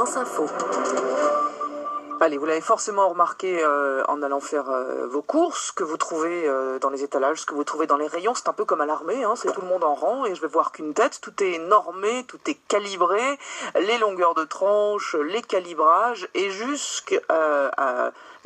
France Info. Allez, vous l'avez forcément remarqué en allant faire vos courses, ce que vous trouvez dans les étalages, ce que vous trouvez dans les rayons, c'est un peu comme à l'armée, hein, c'est tout le monde en rang et je vais voir qu'une tête, tout est normé, tout est calibré, les longueurs de tranche, les calibrages et jusqu'à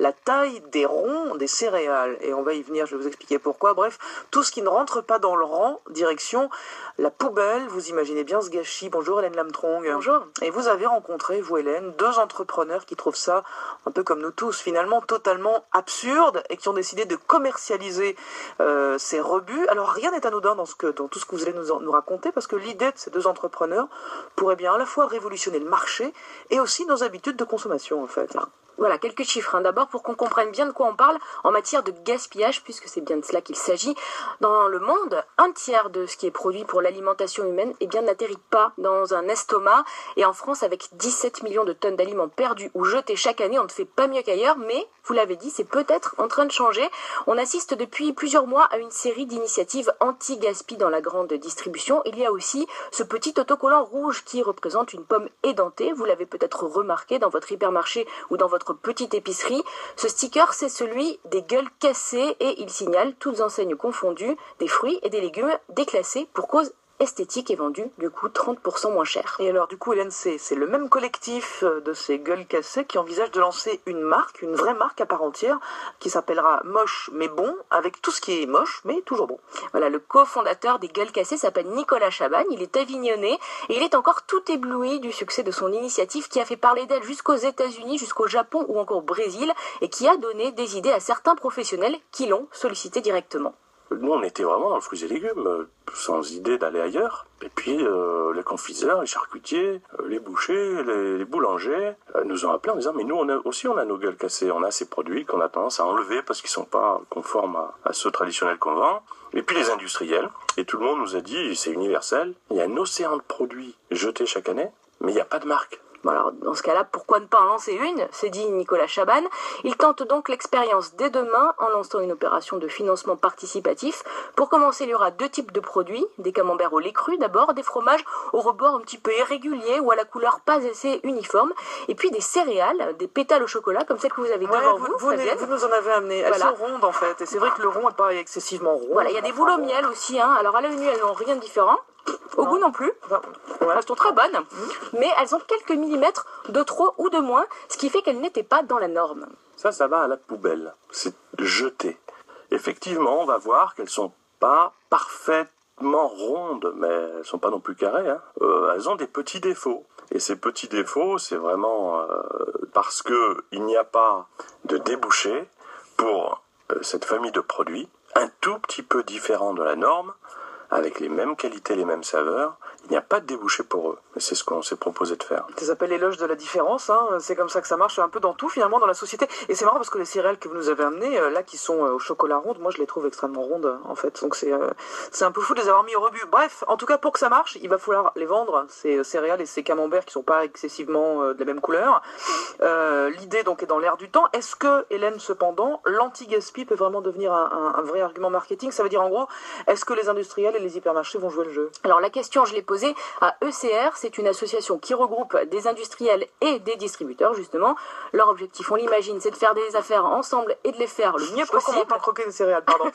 la taille des ronds des céréales. Et on va y venir, je vais vous expliquer pourquoi. Bref, tout ce qui ne rentre pas dans le rang, direction la poubelle. Vous imaginez bien ce gâchis. Bonjour Hélène Lamtrong. Bonjour. Et vous avez rencontré, vous Hélène, deux entrepreneurs qui trouvent ça, un peu comme nous tous, finalement totalement absurde et qui ont décidé de commercialiser ces rebuts. Alors rien n'est anodin dans tout ce que vous allez nous raconter, parce que l'idée de ces deux entrepreneurs pourrait bien à la fois révolutionner le marché et aussi nos habitudes de consommation en fait. Voilà, quelques chiffres. D'abord, pour qu'on comprenne bien de quoi on parle en matière de gaspillage, puisque c'est bien de cela qu'il s'agit. Dans le monde, un tiers de ce qui est produit pour l'alimentation humaine n'atterrit pas dans un estomac. Et en France, avec 17 millions de tonnes d'aliments perdus ou jetés chaque année, on ne fait pas mieux qu'ailleurs. Mais, vous l'avez dit, c'est peut-être en train de changer. On assiste depuis plusieurs mois à une série d'initiatives anti-gaspi dans la grande distribution. Il y a aussi ce petit autocollant rouge qui représente une pomme édentée. Vous l'avez peut-être remarqué dans votre hypermarché ou dans votre petite épicerie. Ce sticker, c'est celui des gueules cassées et il signale, toutes enseignes confondues, des fruits et des légumes déclassés pour cause esthétique et vendus du coup 30% moins cher. Et alors du coup Hélène, c'est le même collectif de ces gueules cassées qui envisage de lancer une marque, une vraie marque à part entière, qui s'appellera Moche mais bon, avec tout ce qui est moche mais toujours bon. Voilà, le cofondateur des gueules cassées s'appelle Nicolas Chabanne, il est avignonnais et il est encore tout ébloui du succès de son initiative qui a fait parler d'elle jusqu'aux États-Unis, jusqu'au Japon ou encore au Brésil et qui a donné des idées à certains professionnels qui l'ont sollicité directement. Nous, on était vraiment dans le fruits et légumes, sans idée d'aller ailleurs. Et puis, les confiseurs, les charcutiers, les bouchers, les boulangers nous ont appelés en disant « Mais nous, on a nos gueules cassées, on a ces produits qu'on a tendance à enlever parce qu'ils sont pas conformes à ceux traditionnels qu'on vend. » Et puis les industriels. Et tout le monde nous a dit « C'est universel, il y a un océan de produits jetés chaque année, mais il n'y a pas de marque. » Bon alors, dans ce cas-là, pourquoi ne pas en lancer une, s'est dit Nicolas Chabanne. Il tente donc l'expérience dès demain en lançant une opération de financement participatif. Pour commencer, il y aura deux types de produits, des camemberts au lait cru d'abord, des fromages au rebord un petit peu irréguliers ou à la couleur pas assez uniforme, et puis des céréales, des pétales au chocolat, comme celles que vous avez devant vous. Vous nous en avez amené. Elles sont rondes en fait, et c'est vrai que le rond n'est pas excessivement rond. Voilà, il y a des boules au miel aussi, hein. Alors à l'œil nu, elles n'ont rien de différent. Au goût non plus. Elles sont très bonnes, mais elles ont quelques millimètres de trop ou de moins, ce qui fait qu'elles n'étaient pas dans la norme. Ça va à la poubelle. C'est jeté. Effectivement, on va voir qu'elles sont pas parfaitement rondes, mais elles sont pas non plus carrées. Hein. Elles ont des petits défauts. Et ces petits défauts, c'est vraiment parce que il n'y a pas de débouché pour cette famille de produits, un tout petit peu différent de la norme, avec les mêmes qualités, les mêmes saveurs, il n'y a pas de débouché pour eux. Et c'est ce qu'on s'est proposé de faire. Ça s'appelle l'éloge de la différence, hein. C'est comme ça que ça marche un peu dans tout finalement dans la société. Et c'est marrant parce que les céréales que vous nous avez amenées, là qui sont au chocolat ronde, moi je les trouve extrêmement rondes en fait. Donc c'est un peu fou de les avoir mis au rebut. Bref, en tout cas pour que ça marche, il va falloir les vendre, ces céréales et ces camemberts qui sont pas excessivement de la même couleur. L'idée donc est dans l'air du temps. Est-ce que, Hélène, cependant, l'anti-gaspi peut vraiment devenir un vrai argument marketing? Ça veut dire en gros, est-ce que les industriels et les hypermarchés vont jouer le jeu? Alors la question, je l'ai posée à ECR, c'est une association qui regroupe des industriels et des distributeurs justement. Leur objectif, on l'imagine, c'est de faire des affaires ensemble et de les faire le mieux possible. Comment pas croquer des céréales, pardon.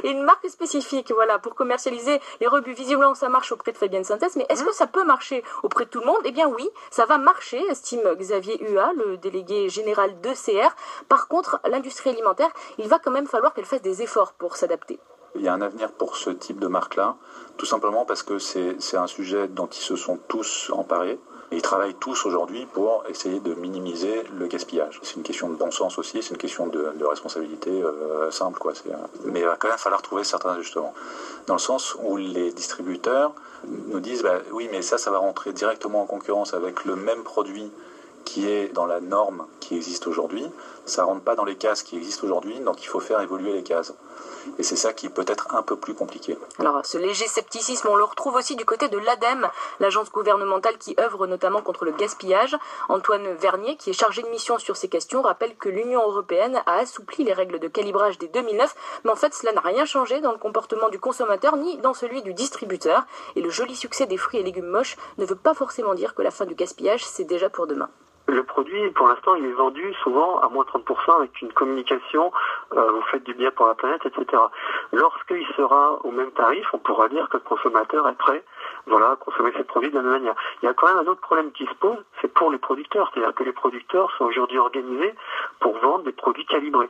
Et une marque spécifique, voilà, pour commercialiser les rebuts. Visiblement, ça marche auprès de Fabienne Synthèse, mais est-ce que ça peut marcher auprès de tout le monde? Eh bien oui, ça va marcher, estime Xavier Hua, le délégué général d'ECR. Par contre, l'industrie alimentaire, il va quand même falloir qu'elle fasse des efforts pour s'adapter. Il y a un avenir pour ce type de marque-là, tout simplement parce que c'est un sujet dont ils se sont tous emparés. Et ils travaillent tous aujourd'hui pour essayer de minimiser le gaspillage. C'est une question de bon sens aussi, c'est une question de responsabilité simple, quoi. Mais il va quand même falloir trouver certains ajustements. Dans le sens où les distributeurs nous disent oui, mais ça va rentrer directement en concurrence avec le même produit qui est dans la norme qui existe aujourd'hui. Ça ne rentre pas dans les cases qui existent aujourd'hui, donc il faut faire évoluer les cases. Et c'est ça qui est peut-être un peu plus compliqué. Alors, ce léger scepticisme, on le retrouve aussi du côté de l'ADEME, l'agence gouvernementale qui œuvre notamment contre le gaspillage. Antoine Vernier, qui est chargé de mission sur ces questions, rappelle que l'Union européenne a assoupli les règles de calibrage dès 2009, mais en fait, cela n'a rien changé dans le comportement du consommateur ni dans celui du distributeur. Et le joli succès des fruits et légumes moches ne veut pas forcément dire que la fin du gaspillage, c'est déjà pour demain. Le produit, pour l'instant, il est vendu souvent à moins 30% avec une communication, vous faites du bien pour la planète, etc. Lorsqu'il sera au même tarif, on pourra dire que le consommateur est prêt, à consommer ces produits de la même manière. Il y a quand même un autre problème qui se pose, c'est pour les producteurs. C'est-à-dire que les producteurs sont aujourd'hui organisés pour vendre des produits calibrés.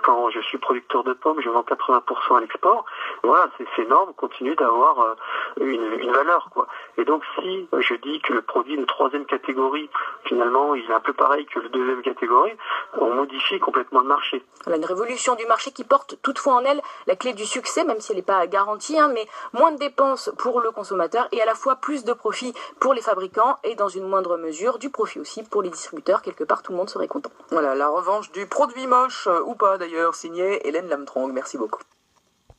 Quand je suis producteur de pommes, je vends 80% à l'export. Voilà, ces normes continuent d'avoir une valeur, quoi. Et donc, si je dis que le produit de troisième catégorie, finalement, il est un peu pareil que le deuxième catégorie, on modifie complètement le marché. Voilà, une révolution du marché qui porte toutefois en elle la clé du succès, même si elle n'est pas garantie, mais moins de dépenses pour le consommateur et à la fois plus de profit pour les fabricants et dans une moindre mesure du profit aussi pour les distributeurs. Quelque part, tout le monde serait content. Voilà, la revanche du produit moche, ou pas d'ailleurs, signé Hélène Lamtrong. Merci beaucoup.